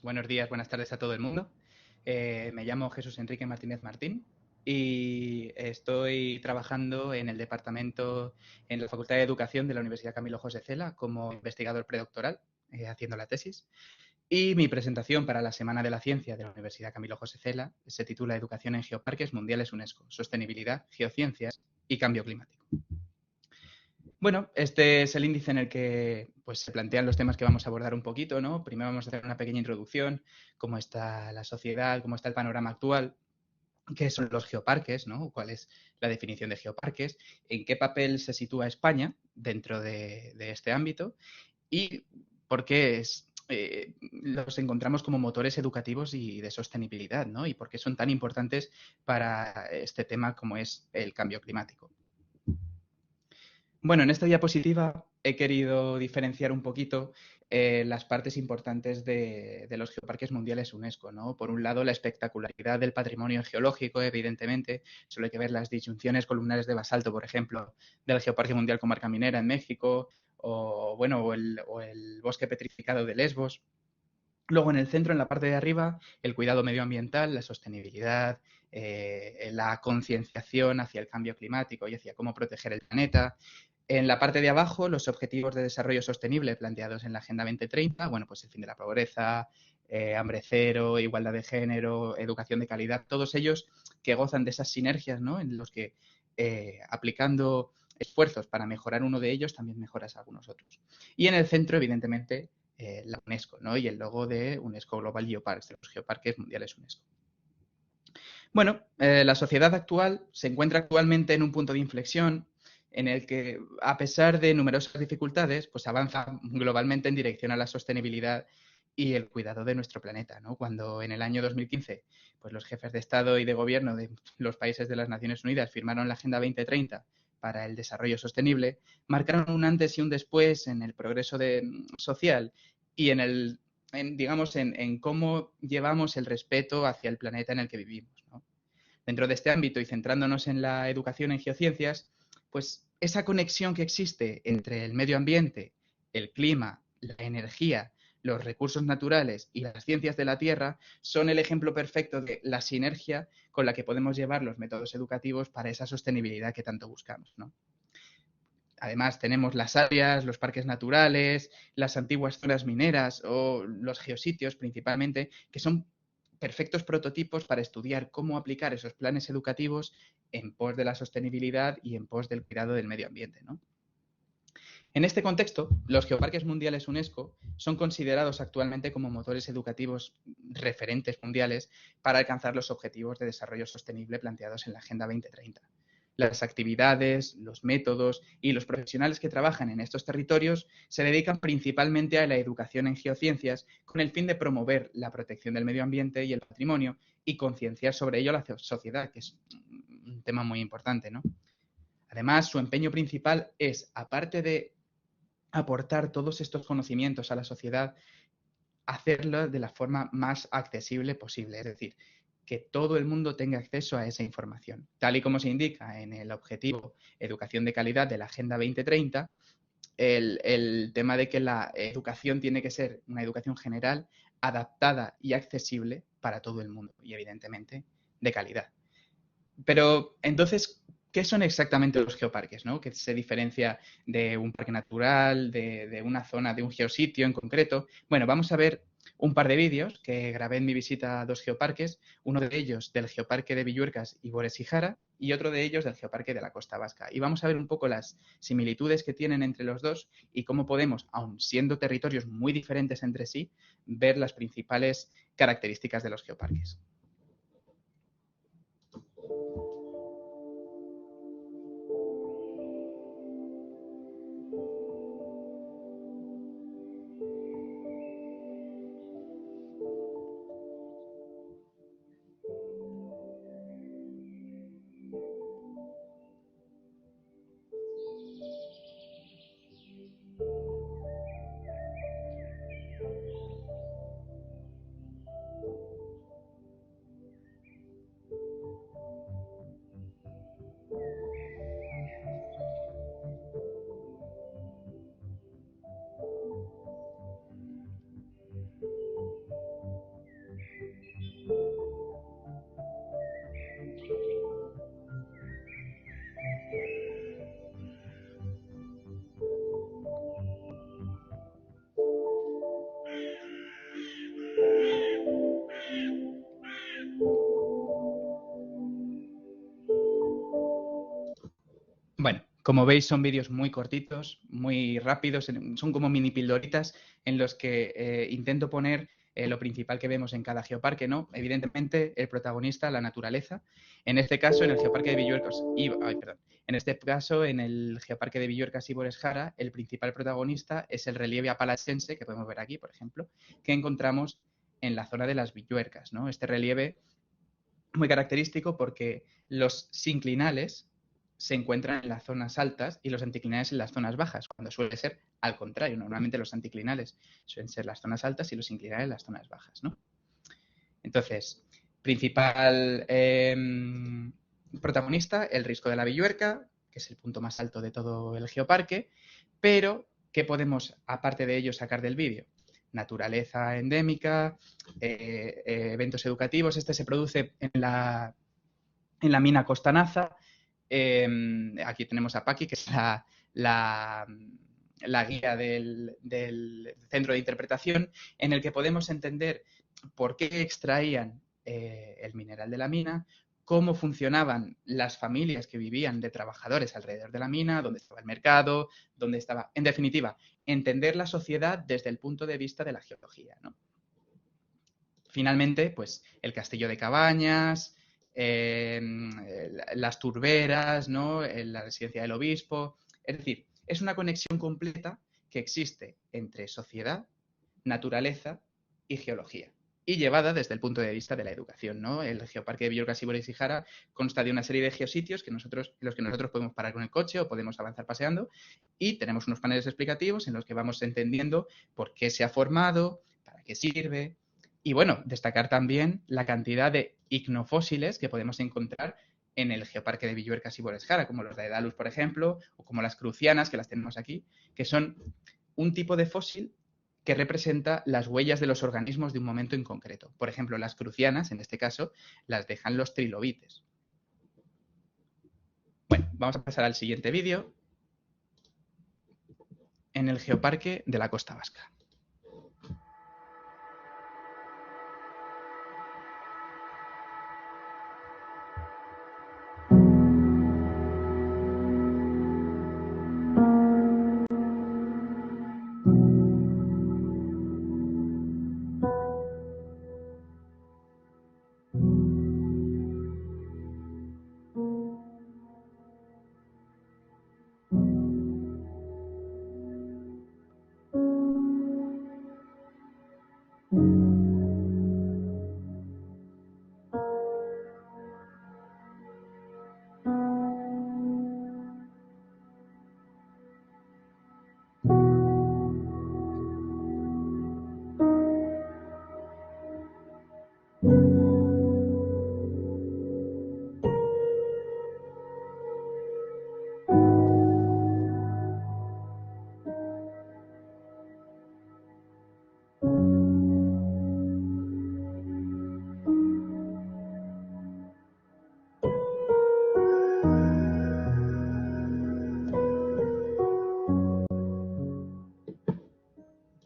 buenos días, buenas tardes a todo el mundo. Me llamo Jesús Enrique Martínez Martín y estoy trabajando en el departamento, en la Facultad de Educación de la Universidad Camilo José Cela como investigador predoctoral, haciendo la tesis. Y mi presentación para la Semana de la Ciencia de la Universidad Camilo José Cela se titula Educación en Geoparques Mundiales UNESCO, Sostenibilidad, Geociencias y Cambio Climático. Bueno, este es el índice en el que pues, se plantean los temas que vamos a abordar un poquito, ¿no? Primero vamos a hacer una pequeña introducción, cómo está la sociedad, cómo está el panorama actual, qué son los geoparques, ¿no? ¿Cuál es la definición de geoparques? ¿En qué papel se sitúa España dentro de este ámbito? Y por qué los encontramos como motores educativos y de sostenibilidad, ¿no? Y por qué son tan importantes para este tema como es el cambio climático. Bueno, en esta diapositiva he querido diferenciar un poquito las partes importantes de los geoparques mundiales UNESCO, ¿no? Por un lado, la espectacularidad del patrimonio geológico, evidentemente. Solo hay que ver las disyunciones columnares de basalto, por ejemplo, del Geoparque Mundial Comarca Minera en México, o el bosque petrificado de Lesbos. Luego, en el centro, en la parte de arriba, el cuidado medioambiental, la sostenibilidad, la concienciación hacia el cambio climático y hacia cómo proteger el planeta. En la parte de abajo, los objetivos de desarrollo sostenible planteados en la Agenda 2030, bueno, pues el fin de la pobreza, hambre cero, igualdad de género, educación de calidad, todos ellos que gozan de esas sinergias, ¿no? En los que aplicando esfuerzos para mejorar uno de ellos, también mejoras algunos otros. Y en el centro, evidentemente, la UNESCO, ¿no? Y el logo de UNESCO Global Geoparks, de los geoparques mundiales UNESCO. Bueno, la sociedad actual se encuentra actualmente en un punto de inflexión en el que, a pesar de numerosas dificultades, pues avanza globalmente en dirección a la sostenibilidad y el cuidado de nuestro planeta, ¿no? Cuando en el año 2015, pues los jefes de Estado y de Gobierno de los países de las Naciones Unidas firmaron la Agenda 2030 para el desarrollo sostenible, marcaron un antes y un después en el progreso social y digamos, en cómo llevamos el respeto hacia el planeta en el que vivimos, ¿no? Dentro de este ámbito y centrándonos en la educación en geociencias, pues esa conexión que existe entre el medio ambiente, el clima, la energía, los recursos naturales y las ciencias de la Tierra son el ejemplo perfecto de la sinergia con la que podemos llevar los métodos educativos para esa sostenibilidad que tanto buscamos, ¿no? Además, tenemos las áreas, los parques naturales, las antiguas zonas mineras o los geositios principalmente, que son perfectos prototipos para estudiar cómo aplicar esos planes educativos en pos de la sostenibilidad y en pos del cuidado del medio ambiente, ¿no? En este contexto, los geoparques mundiales UNESCO son considerados actualmente como motores educativos referentes mundiales para alcanzar los objetivos de desarrollo sostenible planteados en la Agenda 2030. Las actividades, los métodos y los profesionales que trabajan en estos territorios se dedican principalmente a la educación en geociencias con el fin de promover la protección del medio ambiente y el patrimonio y concienciar sobre ello a la sociedad, que es un tema muy importante, ¿no? Además, su empeño principal es, aparte de aportar todos estos conocimientos a la sociedad, hacerlo de la forma más accesible posible, es decir, que todo el mundo tenga acceso a esa información. Tal y como se indica en el objetivo Educación de Calidad de la Agenda 2030, el tema de que la educación tiene que ser una educación general, adaptada y accesible para todo el mundo y, evidentemente, de calidad. Pero entonces, ¿qué son exactamente los geoparques, ¿no? ¿Qué se diferencia de un parque natural, de una zona, de un geositio en concreto? Bueno, vamos a ver un par de vídeos que grabé en mi visita a dos geoparques, uno de ellos del Geoparque de Villuercas y Bores y Jara y otro de ellos del Geoparque de la Costa Vasca. Y vamos a ver un poco las similitudes que tienen entre los dos y cómo podemos, aun siendo territorios muy diferentes entre sí, ver las principales características de los geoparques. Como veis, son vídeos muy cortitos, muy rápidos, son como mini pildoritas en los que intento poner lo principal que vemos en cada geoparque, ¿no? Evidentemente, el protagonista, la naturaleza. En este caso, en el geoparque de Villuercas, en este caso, en el geoparque de Villuercas y Boresjara, el principal protagonista es el relieve apalacense, que podemos ver aquí, por ejemplo, que encontramos en la zona de las Villuercas, ¿no? Este relieve muy característico porque los sinclinales se encuentran en las zonas altas y los anticlinales en las zonas bajas, cuando suele ser al contrario. Normalmente los anticlinales suelen ser las zonas altas y los inclinales las zonas bajas, ¿no? Entonces, principal protagonista, el Risco de la Villuerca, que es el punto más alto de todo el geoparque, pero ¿qué podemos, aparte de ello, sacar del vídeo? Naturaleza endémica, eventos educativos. Este se produce en la mina Costanaza. Aquí tenemos a Paqui, que es la guía del centro de interpretación, en el que podemos entender por qué extraían el mineral de la mina, cómo funcionaban las familias que vivían de trabajadores alrededor de la mina, dónde estaba el mercado, dónde estaba, en definitiva, entender la sociedad desde el punto de vista de la geología, ¿no? Finalmente, pues el castillo de Cabañas, las turberas, ¿no? La residencia del obispo. Es decir, es una conexión completa que existe entre sociedad, naturaleza y geología. Y llevada desde el punto de vista de la educación, ¿no? El geoparque de Villuercas y Boresjara consta de una serie de geositios en los que nosotros podemos parar con el coche o podemos avanzar paseando, y tenemos unos paneles explicativos en los que vamos entendiendo por qué se ha formado, para qué sirve. Y bueno, destacar también la cantidad de icnofósiles que podemos encontrar en el geoparque de Villuercas y Boresjara, como los de Daedalus, por ejemplo, o como las crucianas, que las tenemos aquí, que son un tipo de fósil que representa las huellas de los organismos de un momento en concreto. Por ejemplo, las crucianas, en este caso, las dejan los trilobites. Bueno, vamos a pasar al siguiente vídeo, en el geoparque de la Costa Vasca.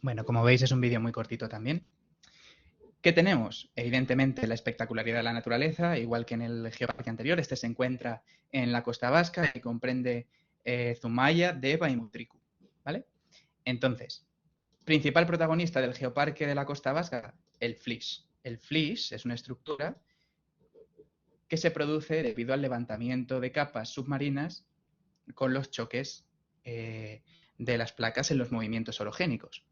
Bueno, como veis, es un vídeo muy cortito también. ¿Qué tenemos? Evidentemente la espectacularidad de la naturaleza, igual que en el geoparque anterior. Este se encuentra en la Costa Vasca y comprende Zumaya, Deva y Mutriku, ¿vale? Entonces, principal protagonista del geoparque de la Costa Vasca, el flysch. El flysch es una estructura que se produce debido al levantamiento de capas submarinas con los choques de las placas en los movimientos orogénicos.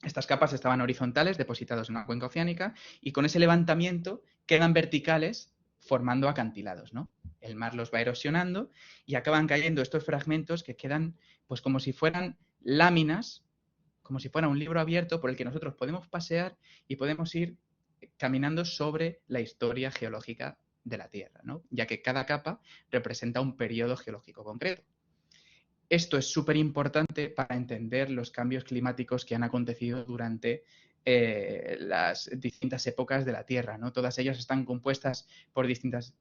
Estas capas estaban horizontales, depositados en una cuenca oceánica, y con ese levantamiento quedan verticales formando acantilados, ¿no? El mar los va erosionando y acaban cayendo estos fragmentos que quedan pues como si fueran láminas, como si fuera un libro abierto por el que nosotros podemos pasear y podemos ir caminando sobre la historia geológica de la Tierra, ¿no? Ya que cada capa representa un periodo geológico concreto. Esto es súper importante para entender los cambios climáticos que han acontecido durante las distintas épocas de la Tierra, ¿no? Todas ellas están compuestas por distintas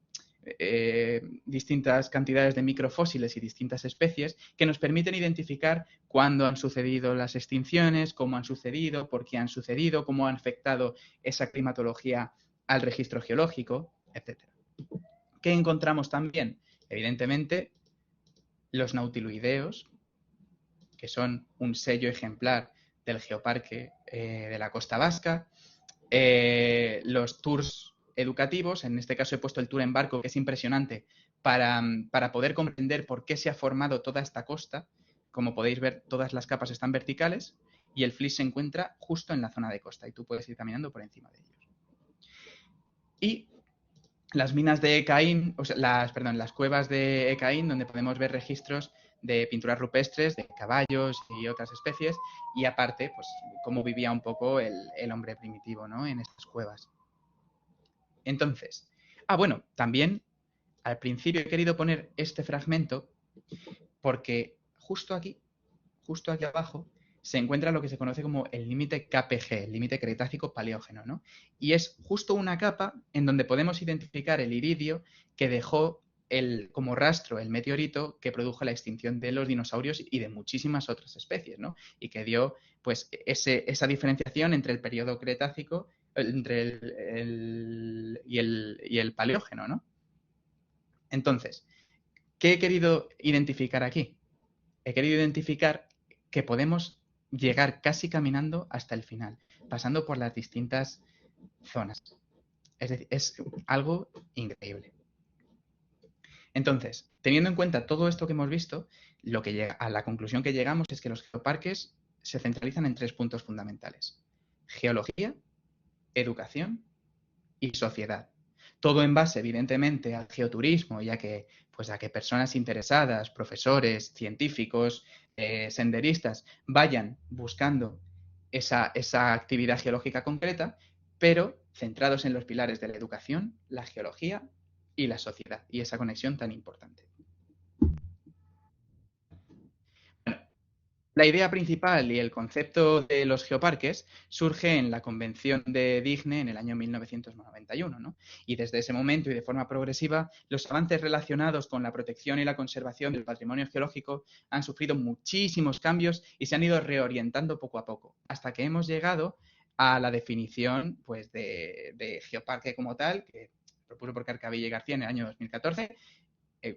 cantidades de microfósiles y distintas especies que nos permiten identificar cuándo han sucedido las extinciones, cómo han sucedido, por qué han sucedido, cómo han afectado esa climatología al registro geológico, etc. ¿Qué encontramos también? Evidentemente, los nautiloideos, que son un sello ejemplar del Geoparque de la Costa Vasca, los tours educativos, en este caso he puesto el tour en barco, que es impresionante, para poder comprender por qué se ha formado toda esta costa. Como podéis ver, todas las capas están verticales y el Flix se encuentra justo en la zona de costa y tú puedes ir caminando por encima de ellos. Y las minas de Caín, o sea, las cuevas de Caín, donde podemos ver registros de pinturas rupestres, de caballos y otras especies, y aparte, pues, cómo vivía un poco el hombre primitivo, ¿no?, en estas cuevas. Entonces, bueno, también al principio he querido poner este fragmento porque justo aquí abajo, se encuentra lo que se conoce como el límite KPG, el límite Cretácico-Paleógeno, ¿no? Y es justo una capa en donde podemos identificar el iridio que dejó como rastro el meteorito que produjo la extinción de los dinosaurios y de muchísimas otras especies, ¿no? Y que dio, pues, esa diferenciación entre el periodo Cretácico, entre y el Paleógeno, ¿no? Entonces, ¿qué he querido identificar aquí? He querido identificar que podemos llegar casi caminando hasta el final, pasando por las distintas zonas. Es decir, es algo increíble. Entonces, teniendo en cuenta todo esto que hemos visto, a la conclusión que llegamos es que los geoparques se centralizan en 3 puntos fundamentales: geología, educación y sociedad. Todo en base, evidentemente, al geoturismo, ya que, pues, a que personas interesadas, profesores, científicos, senderistas, vayan buscando esa actividad geológica concreta, pero centrados en los pilares de la educación, la geología y la sociedad, y esa conexión tan importante. La idea principal y el concepto de los geoparques surge en la Convención de Digne en el año 1991, ¿no? Y desde ese momento y de forma progresiva, los avances relacionados con la protección y la conservación del patrimonio geológico han sufrido muchísimos cambios y se han ido reorientando poco a poco, hasta que hemos llegado a la definición, pues, de geoparque como tal, que propuso por Carcavilla y García en el año 2014,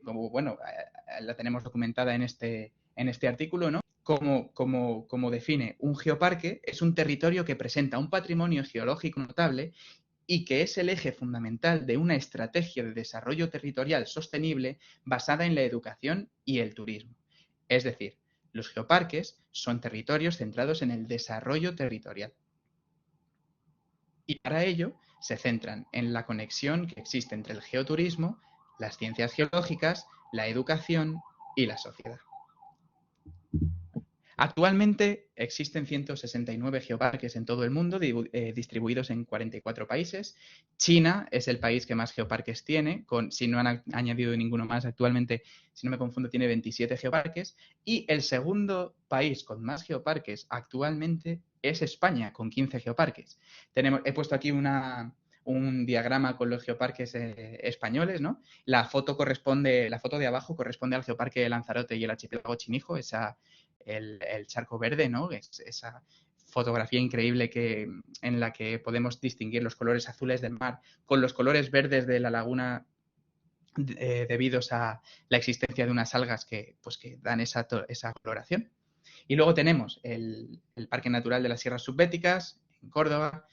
como, bueno, la tenemos documentada en este artículo, ¿no? Como define un geoparque, es un territorio que presenta un patrimonio geológico notable y que es el eje fundamental de una estrategia de desarrollo territorial sostenible basada en la educación y el turismo. Es decir, los geoparques son territorios centrados en el desarrollo territorial. Y para ello se centran en la conexión que existe entre el geoturismo, las ciencias geológicas, la educación y la sociedad. Actualmente existen 169 geoparques en todo el mundo, distribuidos en 44 países. China es el país que más geoparques tiene, si no han añadido ninguno más actualmente, si no me confundo, tiene 27 geoparques. Y el segundo país con más geoparques actualmente es España, con 15 geoparques. He puesto aquí un diagrama con los geoparques españoles, ¿no? La foto de abajo corresponde al geoparque de Lanzarote y el archipiélago Chinijo, el charco verde, ¿no? Esa fotografía increíble en la que podemos distinguir los colores azules del mar con los colores verdes de la laguna, debidos a la existencia de unas algas que dan esa coloración. Y luego tenemos el Parque Natural de las Sierras Subbéticas en Córdoba,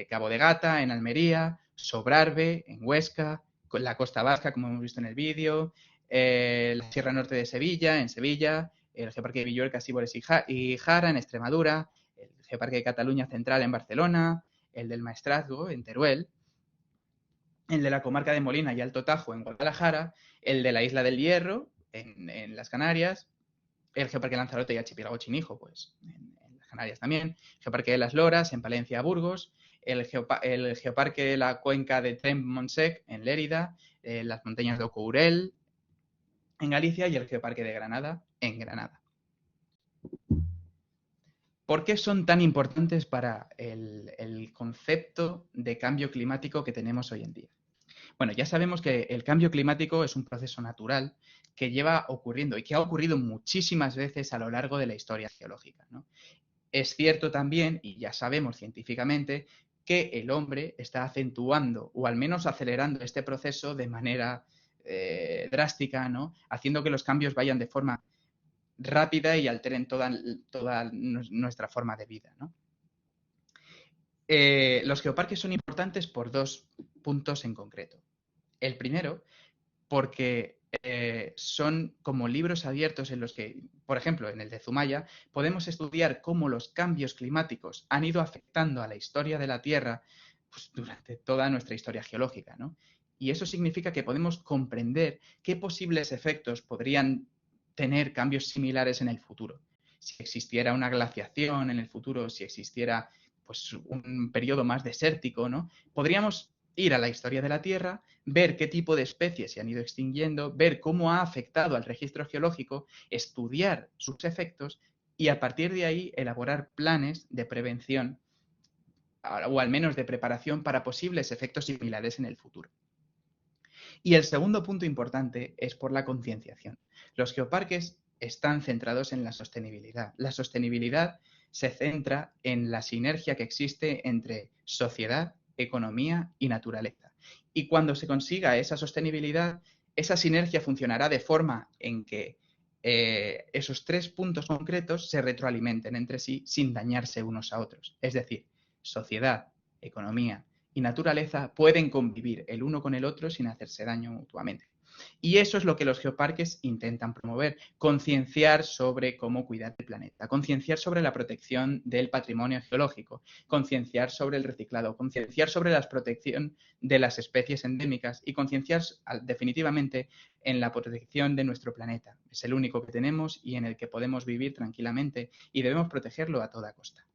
Cabo de Gata en Almería, Sobrarbe en Huesca, con la Costa Vasca, como hemos visto en el vídeo, la Sierra Norte de Sevilla en Sevilla, el Geoparque de Villuerca, Sibores y Jara en Extremadura, el Geoparque de Cataluña Central en Barcelona, el del Maestrazgo en Teruel, el de la comarca de Molina y Alto Tajo en Guadalajara, el de la Isla del Hierro en las Canarias, el Geoparque Lanzarote y Archipiélago Chinijo, pues en las Canarias también, Geoparque de las Loras en Palencia, Burgos, el Geoparque de la Cuenca de Tremp-Montsec en Lérida, las montañas de Ocourel en Galicia y el Geoparque de Granada en Granada. ¿Por qué son tan importantes para el concepto de cambio climático que tenemos hoy en día? Bueno, ya sabemos que el cambio climático es un proceso natural que lleva ocurriendo y que ha ocurrido muchísimas veces a lo largo de la historia geológica, ¿no? Es cierto también, y ya sabemos científicamente, que el hombre está acentuando o al menos acelerando este proceso de manera drástica, ¿no? Haciendo que los cambios vayan de forma rápida y alteren toda nuestra forma de vida, ¿no? Los geoparques son importantes por dos puntos en concreto. El primero, porque son como libros abiertos en los que, por ejemplo, en el de Zumaya, podemos estudiar cómo los cambios climáticos han ido afectando a la historia de la Tierra pues, durante toda nuestra historia geológica, ¿no? Y eso significa que podemos comprender qué posibles efectos podrían tener cambios similares en el futuro. Si existiera una glaciación en el futuro, si existiera pues, un periodo más desértico, ¿no? Podríamos ir a la historia de la Tierra, ver qué tipo de especies se han ido extinguiendo, ver cómo ha afectado al registro geológico, estudiar sus efectos y a partir de ahí elaborar planes de prevención o al menos de preparación para posibles efectos similares en el futuro. Y el segundo punto importante es por la concienciación. Los geoparques están centrados en la sostenibilidad. La sostenibilidad se centra en la sinergia que existe entre sociedad, economía y naturaleza. Y cuando se consiga esa sostenibilidad, esa sinergia funcionará de forma en que esos tres puntos concretos se retroalimenten entre sí sin dañarse unos a otros. Es decir, sociedad, economía y naturaleza pueden convivir el uno con el otro sin hacerse daño mutuamente. Y eso es lo que los geoparques intentan promover, concienciar sobre cómo cuidar el planeta, concienciar sobre la protección del patrimonio geológico, concienciar sobre el reciclado, concienciar sobre la protección de las especies endémicas y concienciar definitivamente en la protección de nuestro planeta. Es el único que tenemos y en el que podemos vivir tranquilamente y debemos protegerlo a toda costa.